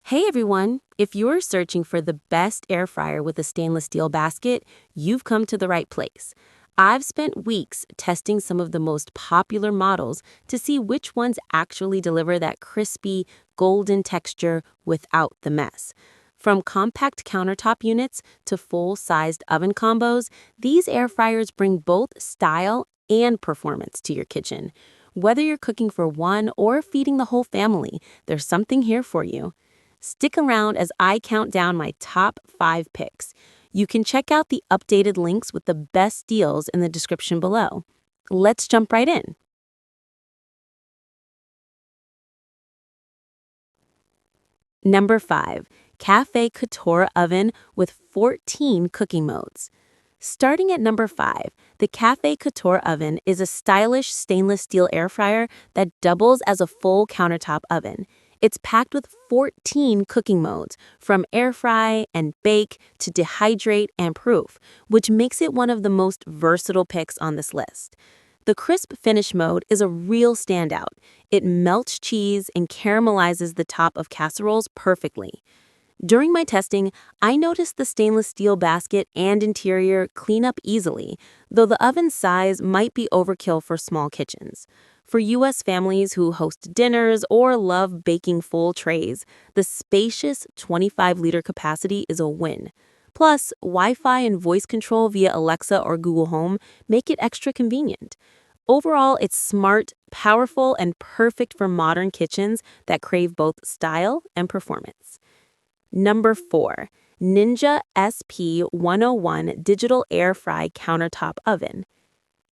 Hey everyone! If you're searching for the best air fryer with a stainless steel basket, you've come to the right place. I've spent weeks testing some of the most popular models to see which ones actually deliver that crispy, golden texture without the mess. From compact countertop units to full-sized oven combos, these air fryers bring both style and performance to your kitchen. Whether you're cooking for one or feeding the whole family, there's something here for you. Stick around as I count down my top 5 picks. You can check out the updated links with the best deals in the description below. Let's jump right in. Number 5. Café Couture Oven with 14 cooking modes. Starting at number 5, the Café Couture Oven is a stylish stainless steel air fryer that doubles as a full countertop oven. It's packed with 14 cooking modes, from air fry and bake to dehydrate and proof, which makes it one of the most versatile picks on this list. The crisp finish mode is a real standout. It melts cheese and caramelizes the top of casseroles perfectly. During my testing, I noticed the stainless steel basket and interior clean up easily, though the oven size might be overkill for small kitchens. For U.S. families who host dinners or love baking full trays, the spacious 25-liter capacity is a win. Plus, Wi-Fi and voice control via Alexa or Google Home make it extra convenient. Overall, it's smart, powerful, and perfect for modern kitchens that crave both style and performance. Number 4. Ninja SP101 Digital Air Fry Countertop Oven.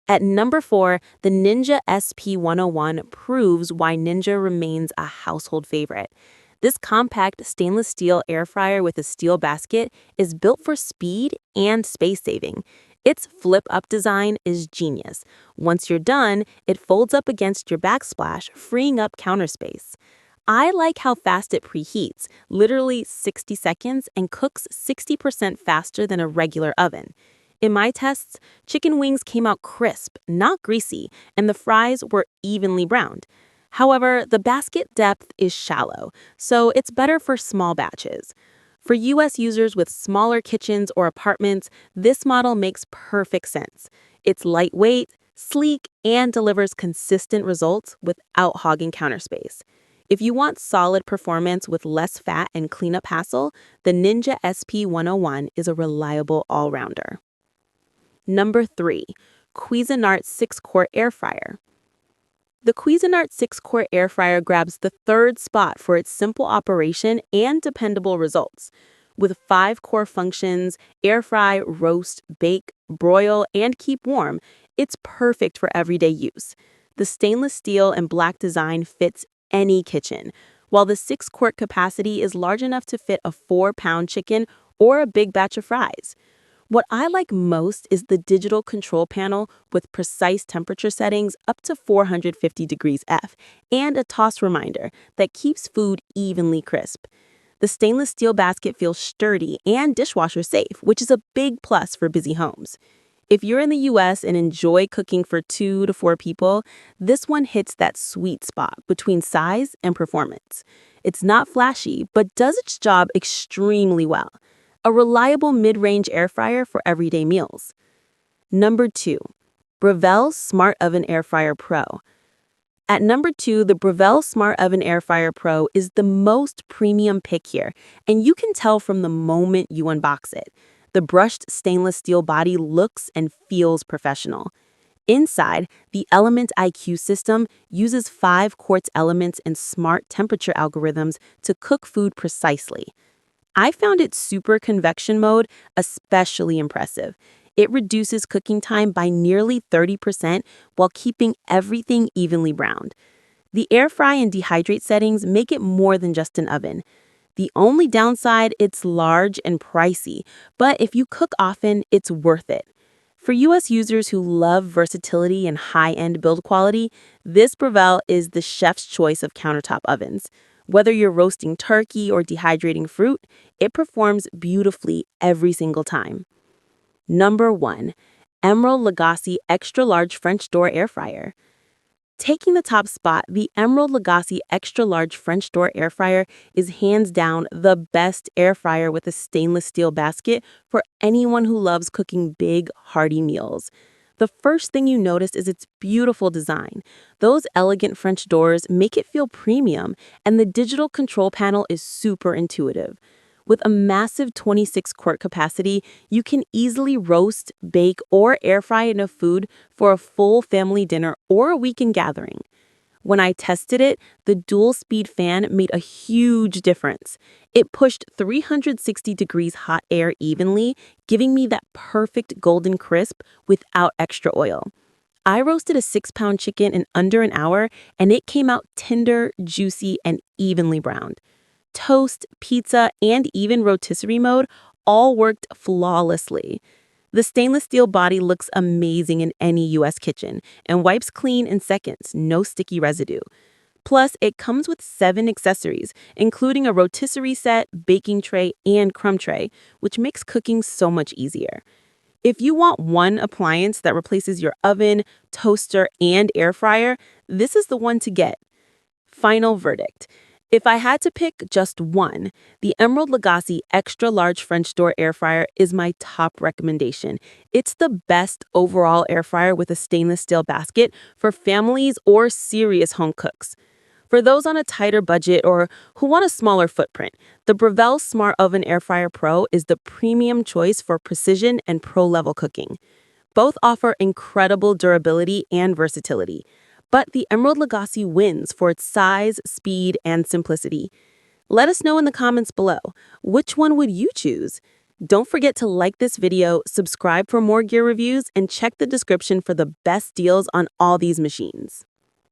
At number 4, the Ninja SP101 proves why Ninja remains a household favorite. This compact stainless steel air fryer with a steel basket is built for speed and space saving. Its flip-up design is genius. Once you're done, it folds up against your backsplash, freeing up counter space. I like how fast it preheats, literally 60 seconds, and cooks 60% faster than a regular oven. In my tests, chicken wings came out crisp, not greasy, and the fries were evenly browned. However, the basket depth is shallow, so it's better for small batches. For U.S. users with smaller kitchens or apartments, this model makes perfect sense. It's lightweight, sleek, and delivers consistent results without hogging counter space. If you want solid performance with less fat and cleanup hassle, the Ninja SP101 is a reliable all-rounder. Number 3. Cuisinart 6-quart air fryer. The Cuisinart 6-quart air fryer grabs the third spot for its simple operation and dependable results. With 5 core functions, air fry, roast, bake, broil, and keep warm, it's perfect for everyday use. The stainless steel and black design fits any kitchen, while the 6-quart capacity is large enough to fit a 4-pound chicken or a big batch of fries. What I like most is the digital control panel with precise temperature settings up to 450 degrees F and a toss reminder that keeps food evenly crisp. The stainless steel basket feels sturdy and dishwasher safe, which is a big plus for busy homes. If you're in the U.S. and enjoy cooking for 2 to 4 people, this one hits that sweet spot between size and performance. It's not flashy, but does its job extremely well. A reliable mid-range air fryer for everyday meals. Number 2. Breville Smart Oven Air Fryer Pro. At number 2, the Breville Smart Oven Air Fryer Pro is the most premium pick here, and you can tell from the moment you unbox it. The brushed stainless steel body looks and feels professional. Inside, the Element IQ system uses 5 quartz elements and smart temperature algorithms to cook food precisely. I found its super convection mode especially impressive. It reduces cooking time by nearly 30% while keeping everything evenly browned. The air fry and dehydrate settings make it more than just an oven. The only downside, it's large and pricey, but if you cook often, it's worth it. For U.S. users who love versatility and high-end build quality, this Breville is the chef's choice of countertop ovens. Whether you're roasting turkey or dehydrating fruit, it performs beautifully every single time. Number 1. Emeril Lagasse Extra Large French Door Air Fryer. Taking the top spot, the Emeril Lagasse Extra Large French Door Air Fryer is hands down the best air fryer with a stainless steel basket for anyone who loves cooking big, hearty meals. The first thing you notice is its beautiful design. Those elegant French doors make it feel premium, and the digital control panel is super intuitive. With a massive 26-quart capacity, you can easily roast, bake, or air fry enough food for a full family dinner or a weekend gathering. When I tested it, the dual speed fan made a huge difference. It pushed 360 degrees hot air evenly, giving me that perfect golden crisp without extra oil. I roasted a 6-pound chicken in under an hour, and it came out tender, juicy, and evenly browned. Toast, pizza, and even rotisserie mode all worked flawlessly. The stainless steel body looks amazing in any US kitchen and wipes clean in seconds, no sticky residue. Plus, it comes with 7 accessories, including a rotisserie set, baking tray, and crumb tray, which makes cooking so much easier. If you want one appliance that replaces your oven, toaster, and air fryer, this is the one to get. Final verdict. If I had to pick just one, the Emeril Lagasse Extra Large French Door Air Fryer is my top recommendation. It's the best overall air fryer with a stainless steel basket for families or serious home cooks. For those on a tighter budget or who want a smaller footprint, the Breville Smart Oven Air Fryer Pro is the premium choice for precision and pro-level cooking. Both offer incredible durability and versatility. But the Emeril Lagasse wins for its size, speed, and simplicity. Let us know in the comments below, which one would you choose? Don't forget to like this video, subscribe for more gear reviews, and check the description for the best deals on all these machines.